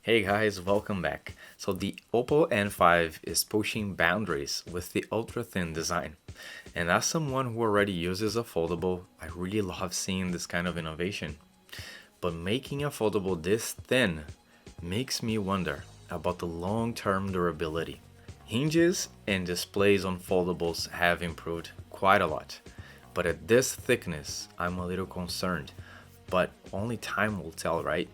Hey guys, welcome back. So the Oppo N5 is pushing boundaries with the ultra-thin design. And as someone who already uses a foldable, I really love seeing this kind of innovation. But making a foldable this thin makes me wonder about the long-term durability. Hinges and displays on foldables have improved quite a lot. But at this thickness, I'm a little concerned. But only time will tell, right?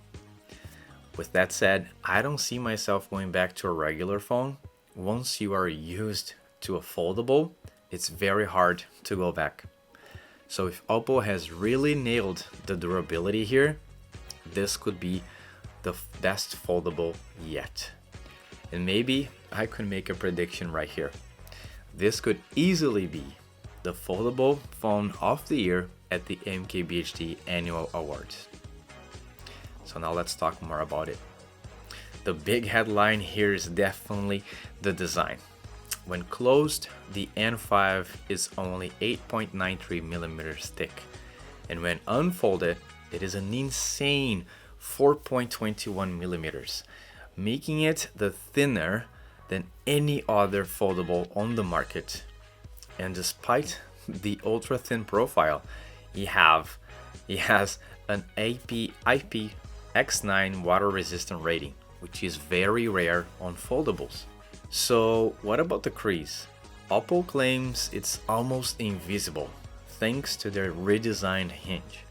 With that said, I don't see myself going back to a regular phone. Once you are used to a foldable, it's very hard to go back. So if Oppo has really nailed the durability here, this could be the best foldable yet. And maybe I could make a prediction right here. This could easily be the foldable phone of the year at the MKBHD annual awards. So now let's talk more about it. The big headline here is definitely the design. When closed, the N5 is only 8.93 millimeters thick, and when unfolded, it is an insane 4.21 millimeters, making it the thinner than any other foldable on the market. And despite the ultra thin profile, it has an IPX9 water resistant rating, which is very rare on foldables. So what about the crease? Oppo claims it's almost invisible thanks to their redesigned hinge,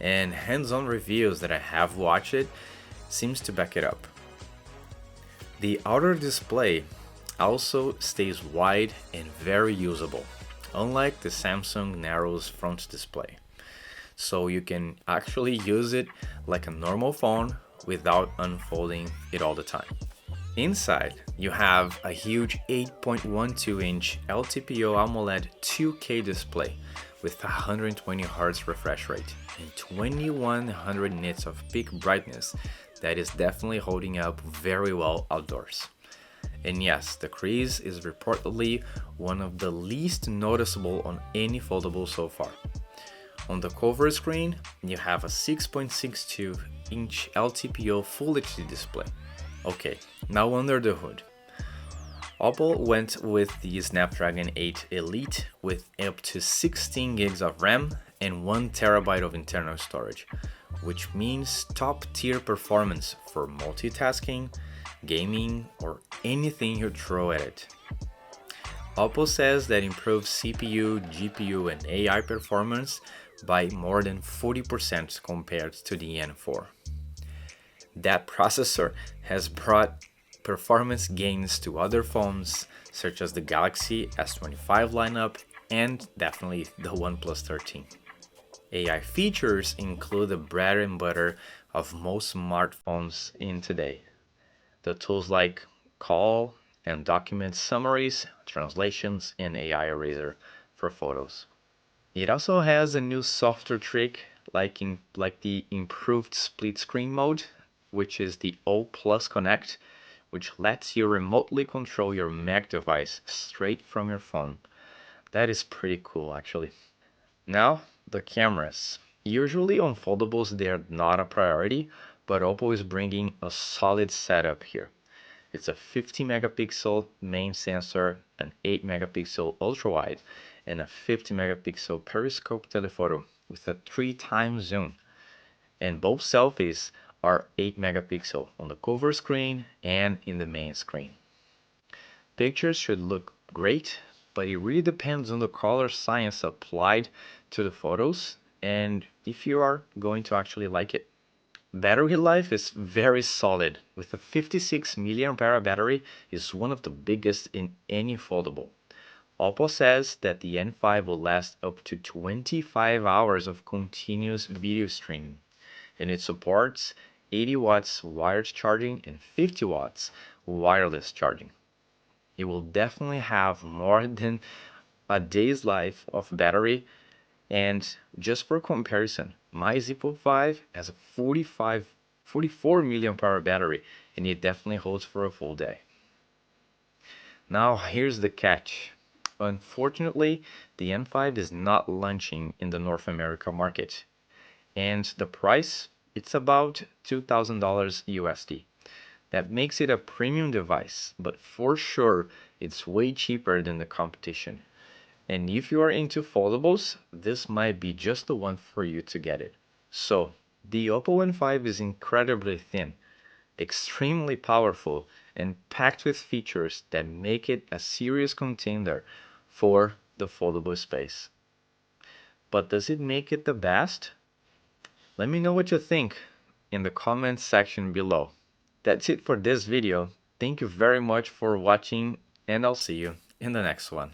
and hands-on reviews that I have watched it seems to back it up. The outer display also stays wide and very usable, unlike the Samsung Narrow's front display. So you can actually use it like a normal phone without unfolding it all the time. Inside, you have a huge 8.12-inch LTPO AMOLED 2K display with 120 Hz refresh rate and 2100 nits of peak brightness that is definitely holding up very well outdoors. And yes, the crease is reportedly one of the least noticeable on any foldable so far. On the cover screen, you have a 6.62-inch LTPO Full HD display. Okay, now under the hood. Oppo went with the Snapdragon 8 Elite with up to 16 gigs of RAM and 1 terabyte of internal storage, which means top-tier performance for multitasking, gaming, or anything you throw at it. Oppo says that improves CPU, GPU, and AI performance by more than 40% compared to the N4. That processor has brought performance gains to other phones such as the Galaxy S25 lineup and definitely the OnePlus 13. AI features include the bread and butter of most smartphones in today. The tools like call and document summaries, translations, and AI eraser for photos. It also has a new software trick like the improved split screen mode, which is the O Plus Connect, which lets you remotely control your Mac device straight from your phone. That is pretty cool actually. Now, the cameras. Usually on foldables they are not a priority, but Oppo is bringing a solid setup here. It's a 50 megapixel main sensor, an 8 megapixel ultra wide, and a 50 megapixel periscope telephoto with a 3 times zoom. And both selfies are 8 megapixel on the cover screen and in the main screen. Pictures should look great, but it really depends on the color science applied to the photos and if you are going to actually like it. Battery life is very solid, with a 56 mAh battery is one of the biggest in any foldable. Oppo says that the N5 will last up to 25 hours of continuous video streaming, and it supports 80 watts wired charging and 50 watts wireless charging. It will definitely have more than a day's life of battery. And just for comparison, my Zippo 5 has a 44 mAh battery, and it definitely holds for a full day. Now here's the catch. Unfortunately, the N5 is not launching in the North America market, and the price it's about $2,000 USD. That makes it a premium device, but for sure it's way cheaper than the competition. And if you are into foldables, this might be just the one for you to get it. So, the Oppo N5 is incredibly thin, extremely powerful, and packed with features that make it a serious contender for the foldable space. But does it make it the best? Let me know what you think in the comments section below. That's it for this video. Thank you very much for watching, and I'll see you in the next one.